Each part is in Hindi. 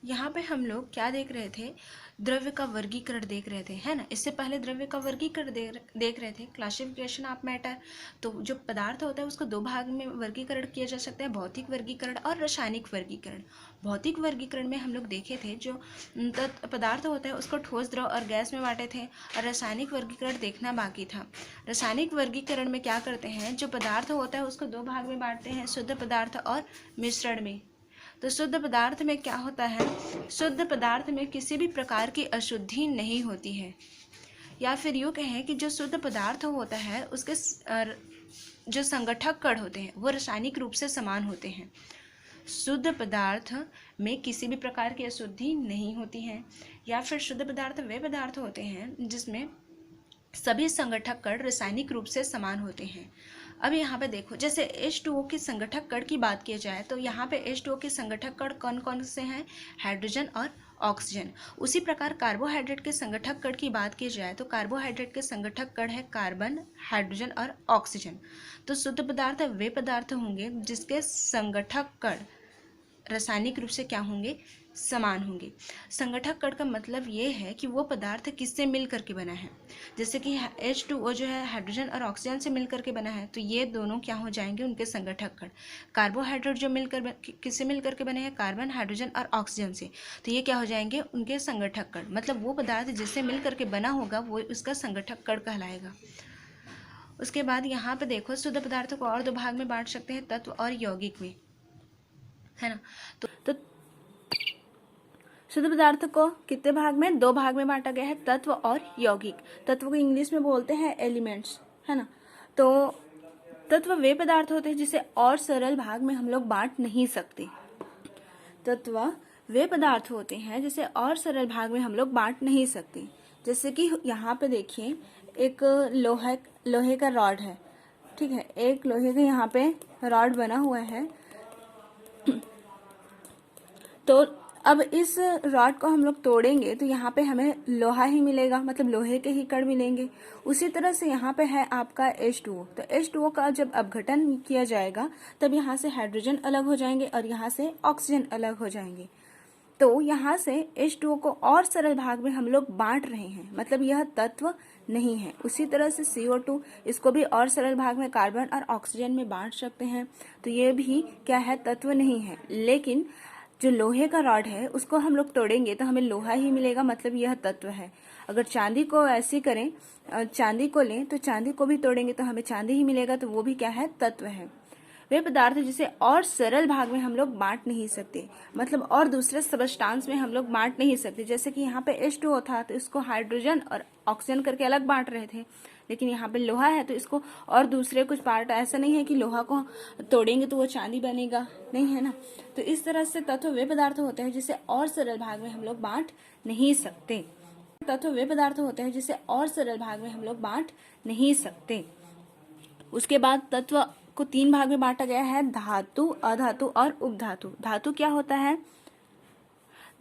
यहाँ पे हम लोग क्या देख रहे थे, द्रव्य का वर्गीकरण देख रहे थे, है ना। इससे पहले द्रव्य का वर्गीकरण देख रहे थे, क्लासिफिकेशन ऑफ मैटर। तो जो पदार्थ होता है उसको दो भाग में वर्गीकरण किया जा सकता है, भौतिक वर्गीकरण और रासायनिक वर्गीकरण। भौतिक वर्गीकरण में हम लोग देखे थे जो पदार्थ होता है उसको ठोस, द्रव और गैस में बांटे थे, और रासायनिक वर्गीकरण देखना बाकी था। रासायनिक वर्गीकरण में क्या करते हैं, जो पदार्थ होता है उसको दो भाग में बांटते हैं, शुद्ध पदार्थ और मिश्रण में। तो शुद्ध पदार्थ में क्या होता है, शुद्ध पदार्थ में किसी भी प्रकार की अशुद्धि नहीं होती है, या फिर यूँ कहें कि जो शुद्ध पदार्थ होता है उसके जो संगठक कण होते हैं वो रासायनिक रूप से समान होते हैं। शुद्ध पदार्थ में किसी भी प्रकार की अशुद्धि नहीं होती है, या फिर शुद्ध पदार्थ वे पदार्थ होते हैं जिसमें सभी संगठक कण रासायनिक रूप से समान होते हैं। अब यहाँ पे देखो, जैसे H2O की संगठक कण की बात की जाए तो यहाँ पे H2O के संगठक कण कौन कौन से हैं, हाइड्रोजन और ऑक्सीजन। उसी प्रकार कार्बोहाइड्रेट के संगठक कण की बात की जाए तो कार्बोहाइड्रेट के संगठक कण है कार्बन, हाइड्रोजन और ऑक्सीजन। तो शुद्ध पदार्थ वे पदार्थ होंगे जिसके संगठक कण रासायनिक रूप से क्या होंगे, समान होंगे। संगठक कण का मतलब ये है कि वो पदार्थ किससे मिल करके बना है। जैसे कि H2O जो है हाइड्रोजन और ऑक्सीजन से मिल करके बना है, तो ये दोनों क्या हो जाएंगे, उनके संगठक कण। कार्बोहाइड्रेट जो मिलकर किससे मिल करके बने हैं, कार्बन, हाइड्रोजन और ऑक्सीजन से, तो ये क्या हो जाएंगे, उनके संगठक कण। मतलब वो पदार्थ जिससे मिल करके बना होगा वो उसका संगठक कण कहलाएगा। उसके बाद यहाँ पे देखो, शुद्ध पदार्थ को और दो भाग में बांट सकते हैं, तत्व और यौगिक में, है ना। तो शुद्ध पदार्थ को कितने भाग में, दो भाग में बांटा गया है, तत्व और यौगिक। तत्व को इंग्लिश में बोलते हैं एलिमेंट्स, है ना। तो तत्व वे पदार्थ होते हैं जिसे और सरल भाग में हम लोग बांट नहीं सकते। तत्व वे पदार्थ होते हैं जिसे और सरल भाग में हम लोग बांट नहीं सकते। जैसे कि यहाँ पे देखिए, एक लोहे का रॉड है, ठीक है, एक लोहे का यहाँ पे रॉड बना हुआ है। तो अब इस रॉड को हम लोग तोड़ेंगे तो यहाँ पे हमें लोहा ही मिलेगा, मतलब लोहे के ही कण मिलेंगे। उसी तरह से यहाँ पे है आपका H2O। तो H2O का जब अपघटन किया जाएगा तब यहाँ से हाइड्रोजन अलग हो जाएंगे और यहाँ से ऑक्सीजन अलग हो जाएंगे। तो यहाँ से H2O को और सरल भाग में हम लोग बांट रहे हैं, मतलब यह तत्व नहीं है। उसी तरह से CO2, इसको भी और सरल भाग में कार्बन और ऑक्सीजन में बांट सकते हैं, तो ये भी क्या है, तत्व नहीं है। लेकिन जो लोहे का रॉड है उसको हम लोग तोड़ेंगे तो हमें लोहा ही मिलेगा, मतलब यह तत्व है। अगर चांदी को ऐसे करें, चांदी को लें तो चांदी को भी तोड़ेंगे तो हमें चांदी ही मिलेगा, तो वो भी क्या है, तत्व है। वे पदार्थ जिसे और सरल भाग में हम लोग बांट नहीं सकते, मतलब और दूसरे सबस्टांस में हम लोग बांट नहीं सकते। जैसे कि यहाँ पे H2O था तो इसको हाइड्रोजन और ऑक्सीजन करके अलग बांट रहे थे, लेकिन यहाँ पे लोहा है तो इसको और दूसरे कुछ पार्ट, ऐसा नहीं है कि लोहा को तोड़ेंगे तो वो चांदी बनेगा, नहीं है ना। तो इस तरह से तत्व वे पदार्थ होते हैं जिसे और सरल भाग में हम लोग बांट नहीं सकते। तत्व वे पदार्थ होते हैं जिसे और सरल भाग में हम लोग बांट नहीं सकते। उसके बाद तत्व को तीन भाग में बांटा गया है, धातु, अधातु और उपधातु। धातु क्या होता है,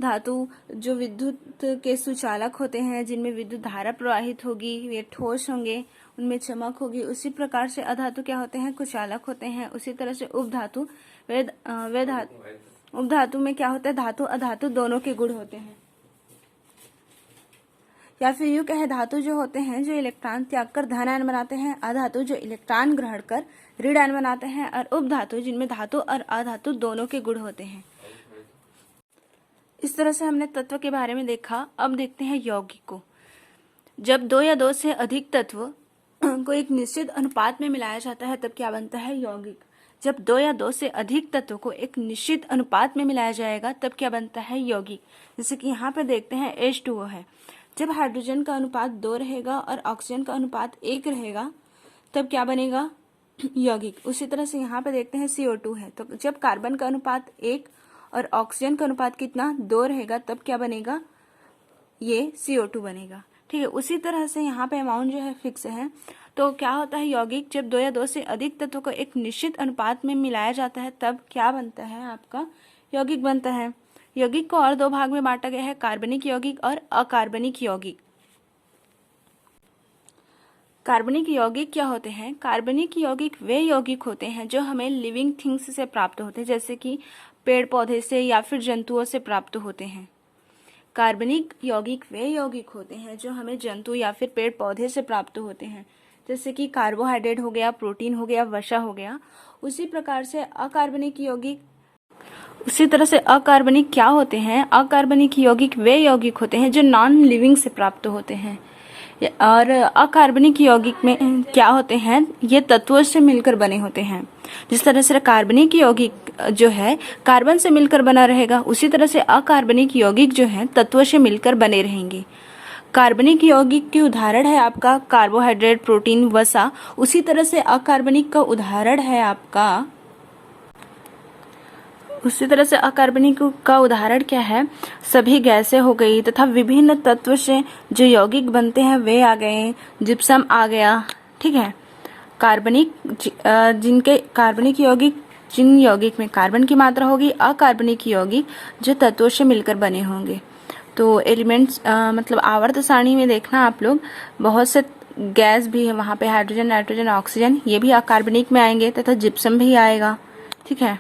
धातु जो विद्युत के सुचालक होते हैं, जिनमें विद्युत धारा प्रवाहित होगी, वे ठोस होंगे, उनमें चमक होगी। उसी प्रकार से अधातु क्या होते हैं, कुचालक होते हैं। उसी तरह से उपधातु, उपधातु में क्या होता है, धातु अधातु दोनों के गुण होते हैं। या फिर यूं कहे, धातु जो होते हैं जो इलेक्ट्रॉन त्याग कर धन आयन बनाते हैं, अधातु जो इलेक्ट्रॉन ग्रहण कर ऋण आयन बनाते हैं, और उपधातु जिनमें धातु और अधातु दोनों के गुण होते हैं। इस तरह से हमने तत्व के बारे में देखा। अब देखते हैं यौगिक को। जब दो या दो से अधिक तत्व को एक निश्चित अनुपात में मिलाया जाता है तब क्या बनता है, यौगिक। जब दो या दो से अधिक तत्वों को एक निश्चित अनुपात में मिलाया जाएगा तब क्या बनता है, यौगिक। जैसे कि यहाँ पे देखते हैं H2O है, जब हाइड्रोजन का अनुपात 2 रहेगा और ऑक्सीजन का अनुपात 1 रहेगा तब क्या बनेगा, यौगिक। उसी तरह से यहाँ पे देखते हैं CO2 है, तो जब कार्बन का अनुपात 1 और ऑक्सीजन का अनुपात कितना, 2 रहेगा तब क्या बनेगा, ये CO2 बनेगा, ठीक है। उसी तरह से यहाँ पे अमाउंट जो है फिक्स है। तो क्या होता है यौगिक, जब दो या दो से अधिक तत्वों को एक निश्चित अनुपात में मिलाया जाता है तब क्या बनता है, आपका यौगिक बनता है। यौगिक को और दो भाग में बांटा गया है, कार्बनिक यौगिक और अकार्बनिक यौगिक। कार्बनिक यौगिक क्या होते हैं, कार्बनिक यौगिक वे यौगिक होते हैं जो हमें लिविंग थिंग्स से प्राप्त होते हैं, जैसे कि पेड़ पौधे से या फिर जंतुओं से प्राप्त होते हैं। कार्बनिक यौगिक वे यौगिक होते हैं जो हमें जंतु या फिर पेड़ पौधे से प्राप्त होते हैं, जैसे कि कार्बोहाइड्रेट हो गया, प्रोटीन हो गया, वसा हो गया। उसी प्रकार से अकार्बनिक यौगिक, उसी तरह से अकार्बनिक क्या होते हैं? अकार्बनिक यौगिक वे यौगिक होते हैं जो नॉन लिविंग से प्राप्त होते हैं। और अकार्बनिक यौगिक में क्या होते हैं? ये तत्वों से मिलकर बने होते हैं। जिस तरह से कार्बनिक यौगिक जो है कार्बन से मिलकर बना रहेगा, उसी तरह से अकार्बनिक यौगिक जो है तत्वों से मिलकर बने रहेंगे। कार्बनिक यौगिक की उदाहरण है आपका कार्बोहाइड्रेट, प्रोटीन, वसा। उसी तरह से अकार्बनिक का उदाहरण है आपका, उसी तरह से अकार्बनिक का उदाहरण क्या है? सभी गैसें हो गई तथा विभिन्न तत्व से जो यौगिक बनते हैं वे आ गए, जिप्सम आ गया। ठीक है, कार्बनिक जिनके कार्बनिक यौगिक, जिन यौगिक में कार्बन की मात्रा होगी, अकार्बनिक यौगिक जो तत्वों से मिलकर बने होंगे। तो एलिमेंट्स मतलब आवर्त सारणी में देखना आप लोग, बहुत से गैस भी है वहाँ पे, हाइड्रोजन, नाइट्रोजन, ऑक्सीजन, ये भी अकार्बनिक में आएंगे तथा जिप्सम भी आएगा। ठीक है,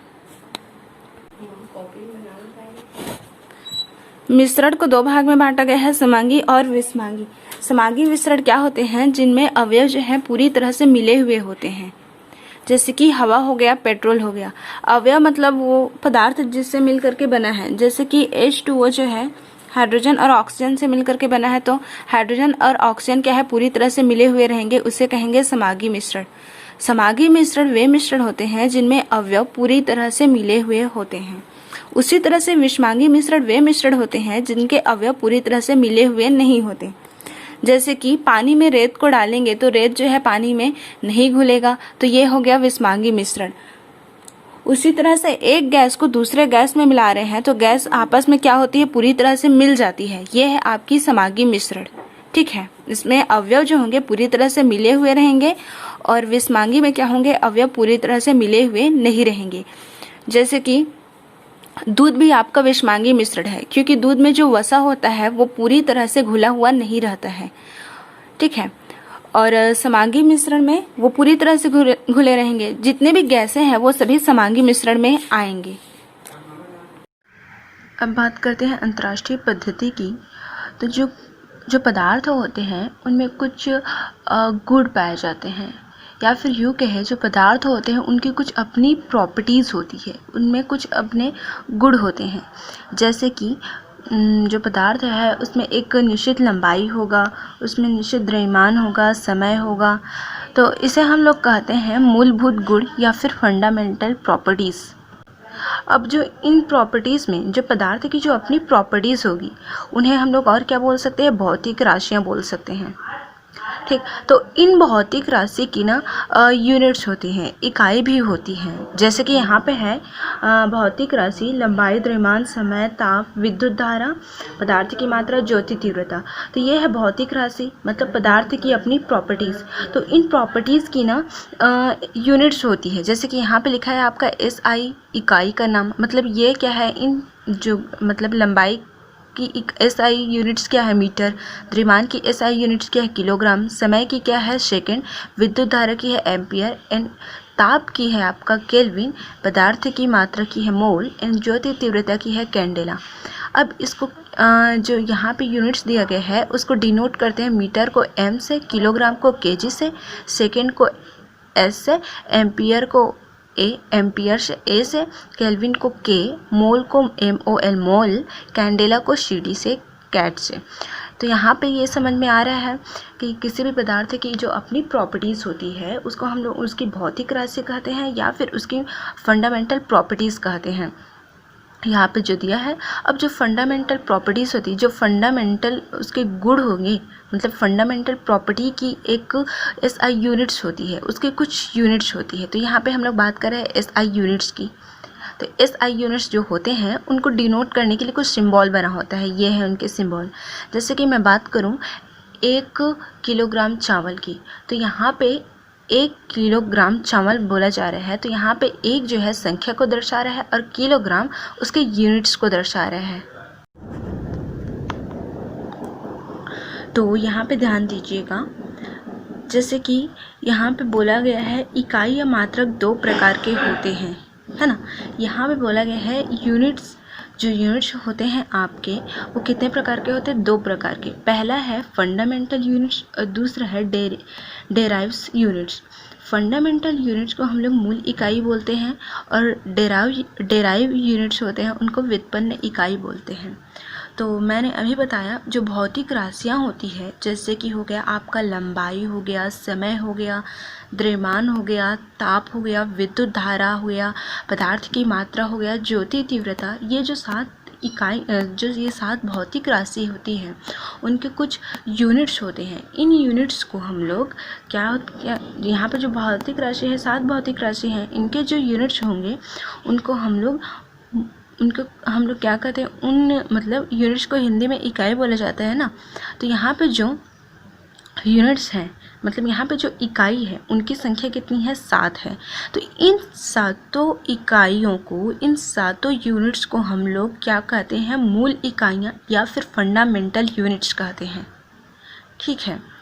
मिश्रण को दो भाग में बांटा गया है, समांगी और विषमांगी। समांगी मिश्रण क्या होते हैं? जिनमें अवयव जो है पूरी तरह से मिले हुए होते हैं, जैसे कि हवा हो गया, पेट्रोल हो गया। अवयव मतलब वो पदार्थ जिससे मिल करके बना है, जैसे कि H2O जो है हाइड्रोजन और ऑक्सीजन से मिलकर के बना है, तो हाइड्रोजन और ऑक्सीजन क्या है पूरी तरह से मिले हुए रहेंगे, उसे कहेंगे समांगी मिश्रण। समांगी मिश्रण वे मिश्रण होते हैं जिनमें अवयव पूरी तरह से मिले हुए होते हैं। उसी तरह से विषमांगी मिश्रण वे मिश्रण होते हैं जिनके अवयव पूरी तरह से मिले हुए नहीं होते। जैसे कि पानी में रेत को डालेंगे तो रेत जो है पानी में नहीं घुलेगा, तो ये हो गया विषमांगी मिश्रण। उसी तरह से एक गैस को दूसरे गैस में मिला रहे हैं तो गैस आपस में क्या होती है? पूरी तरह से मिल जाती है। ये है आपकी समांगी मिश्रण। ठीक है, इसमें अवयव जो होंगे पूरी तरह से मिले हुए रहेंगे और विषमांगी में क्या होंगे? अवयव पूरी तरह से मिले हुए नहीं रहेंगे। जैसे कि दूध भी आपका विषमांगी मिश्रण है, क्योंकि दूध में जो वसा होता है वो पूरी तरह से घुला हुआ नहीं रहता है। ठीक है, और समांगी मिश्रण में वो पूरी तरह से घुले रहेंगे। जितने भी गैसें हैं वो सभी समांगी मिश्रण में आएंगे। अब बात करते हैं अंतर्राष्ट्रीय पद्धति की। तो जो पदार्थ होते हैं उनमें कुछ गुण पाए जाते हैं, या फिर यूँ कहें जो पदार्थ होते हैं उनकी कुछ अपनी प्रॉपर्टीज़ होती है, उनमें कुछ अपने गुण होते हैं। जैसे कि जो पदार्थ है उसमें एक निश्चित लंबाई होगा, उसमें निश्चित द्रव्यमान होगा, समय होगा, तो इसे हम लोग कहते हैं मूलभूत गुण या फिर फंडामेंटल प्रॉपर्टीज़। अब जो इन प्रॉपर्टीज़ में जो पदार्थ की जो अपनी प्रॉपर्टीज़ होगी उन्हें हम लोग और क्या बोल सकते हैं? भौतिक राशियाँ बोल सकते हैं। ठीक, तो इन भौतिक राशि की ना यूनिट्स होती हैं, इकाई भी होती हैं। जैसे कि यहाँ पे है भौतिक राशि, लंबाई, द्रव्यमान, समय, ताप, विद्युत धारा, पदार्थ की मात्रा, ज्योति तीव्रता। तो ये है भौतिक राशि, मतलब पदार्थ की अपनी प्रॉपर्टीज़। तो इन प्रॉपर्टीज़ की ना यूनिट्स होती है। जैसे कि यहाँ पे लिखा है आपका SI, इकाई का नाम, मतलब ये क्या है? इन जो मतलब लंबाई की SI यूनिट्स क्या है? मीटर। द्रव्यमान की SI यूनिट्स क्या है? किलोग्राम। समय की क्या है? सेकंड। विद्युत धारा की है एम्पियर। एंड ताप की है आपका केल्विन। पदार्थ की मात्रा की है मोल। एंड ज्योति तीव्रता की है कैंडेला। अब इसको जो यहाँ पे यूनिट्स दिया गया है उसको डिनोट करते हैं। मीटर को M से, किलोग्राम को kg से, सेकेंड को S से, एम्पियर को एम्पियर से A से, केल्विन को K, मोल को MOL मोल, कैंडेला को CD से, कैट से। तो यहाँ पे ये समझ में आ रहा है कि किसी भी पदार्थ की जो अपनी प्रॉपर्टीज़ होती है उसको हम लोग उसकी भौतिक राशि कहते हैं या फिर उसकी फंडामेंटल प्रॉपर्टीज़ कहते हैं। यहाँ पे जो दिया है, अब जो फंडामेंटल प्रॉपर्टीज़ होती है, जो फंडामेंटल उसके गुण होंगे, मतलब फंडामेंटल प्रॉपर्टी की एक SI यूनिट्स होती है, उसके कुछ यूनिट्स होती है। तो यहाँ पे हम लोग बात कर रहे हैं SI यूनिट्स की। तो SI यूनिट्स जो होते हैं उनको डिनोट करने के लिए कुछ सिंबल बना होता है, ये है उनके सिंबल। जैसे कि मैं बात करूँ 1 किलोग्राम चावल की, तो यहाँ पे 1 किलोग्राम चावल बोला जा रहा है, तो यहाँ पे 1 जो है संख्या को दर्शा रहा है और किलोग्राम उसके यूनिट्स को दर्शा रहा है। तो यहाँ पे ध्यान दीजिएगा, जैसे कि यहाँ पे बोला गया है इकाई या मात्रक 2 प्रकार के होते हैं। है ना। यहाँ पे बोला गया है यूनिट्स, जो यूनिट्स होते हैं आपके वो कितने प्रकार के होते हैं, 2 प्रकार के। पहला है फंडामेंटल यूनिट्स और दूसरा है डेराइव्स यूनिट्स। फंडामेंटल यूनिट्स को हम लोग मूल इकाई बोलते हैं और डेराइव यूनिट्स होते हैं उनको व्युत्पन्न इकाई बोलते हैं। तो मैंने अभी बताया जो भौतिक राशियाँ होती है, जैसे कि हो गया आपका लंबाई हो गया, समय हो गया, द्रव्यमान हो गया, ताप हो गया, विद्युत धारा हो गया, पदार्थ की मात्रा हो गया, ज्योति तीव्रता, ये जो 7 इकाई जो ये 7 भौतिक राशि होती हैं उनके कुछ यूनिट्स होते हैं। इन यूनिट्स को हम लोग क्या यहाँ पे जो भौतिक राशि है, 7 भौतिक राशि हैं, इनके जो यूनिट्स होंगे उनको हम लोग क्या कहते हैं, उन मतलब यूनिट्स को हिंदी में इकाई बोला जाता है ना। तो यहाँ पे जो यूनिट्स हैं, मतलब यहाँ पे जो इकाई है उनकी संख्या कितनी है, 7 है। तो इन 7 इकाइयों को, इन 7 यूनिट्स को हम लोग क्या कहते हैं, मूल इकाइयाँ या फिर फंडामेंटल यूनिट्स कहते हैं। ठीक है।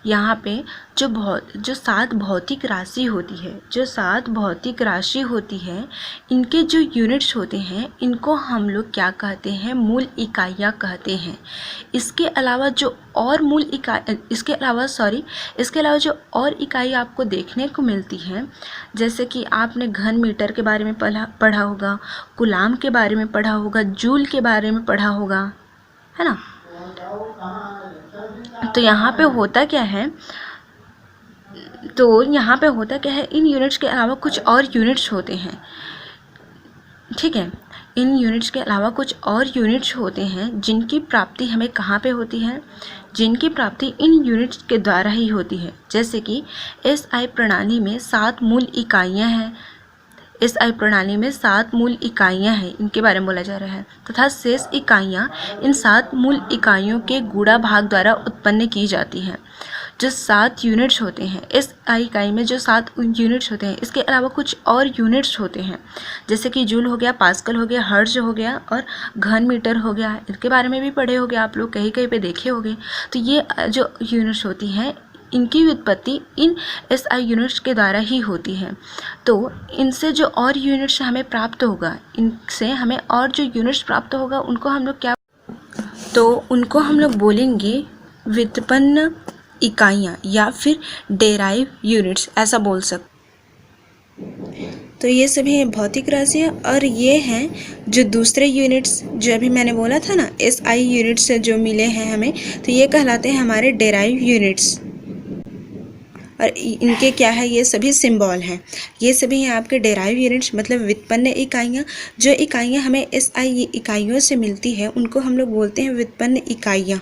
यहाँ पे जो 7 भौतिक राशि होती है, जो 7 भौतिक राशि होती है, इनके जो यूनिट्स होते हैं इनको हम लोग क्या कहते हैं, मूल इकाइयाँ कहते हैं। इसके अलावा जो और इसके अलावा जो और इकाई आपको देखने को मिलती है, जैसे कि आपने घन मीटर के बारे में पढ़ा होगा, कूलाम के बारे में पढ़ा होगा, जूल के बारे में पढ़ा होगा, है ना। तो यहाँ पे होता क्या है, इन यूनिट्स के अलावा कुछ और यूनिट्स होते हैं। ठीक है। इन यूनिट्स के अलावा कुछ और यूनिट्स होते हैं जिनकी प्राप्ति हमें कहाँ पे होती है, जिनकी प्राप्ति इन यूनिट्स के द्वारा ही होती है। जैसे कि SI प्रणाली में 7 मूल इकाइयाँ हैं, SI प्रणाली में 7 मूल इकाइयाँ हैं, इनके बारे में बोला जा रहा है, तथा शेष इकाइयाँ इन 7 मूल इकाइयों के गुणा भाग द्वारा उत्पन्न की जाती हैं। जो 7 यूनिट्स होते हैं, SI इकाई में जो 7 यूनिट्स होते हैं, इसके अलावा कुछ और यूनिट्स होते हैं, जैसे कि जूल हो गया, पास्कल हो गया, हर्ट्ज हो गया और घन मीटर हो गया। इनके बारे में भी पढ़े होंगे आप लोग, कहीं कहीं पे देखे होंगे। तो ये जो यूनिट्स होती हैं इनकी व्युत्पत्ति इन SI यूनिट्स के द्वारा ही होती है। तो इनसे जो और यूनिट्स हमें प्राप्त होगा, इनसे हमें और जो यूनिट्स प्राप्त होगा उनको हम लोग बोलेंगे व्युत्पन्न इकाइयाँ या फिर डेराइव यूनिट्स, ऐसा बोल सकते। तो ये सभी हैं भौतिक राशियाँ, और ये हैं जो दूसरे यूनिट्स जो अभी मैंने बोला था ना, SI यूनिट्स से जो मिले हैं हमें, तो ये कहलाते हैं हमारे डेराइव यूनिट्स। और इनके क्या है, ये सभी सिंबल हैं। ये सभी हैं आपके डेराइव यूनिट्स, मतलब व्युत्पन्न इकाइयाँ। जो इकाइयाँ हमें SI इकाइयों से मिलती है उनको हम लोग बोलते हैं व्युत्पन्न इकाइयाँ।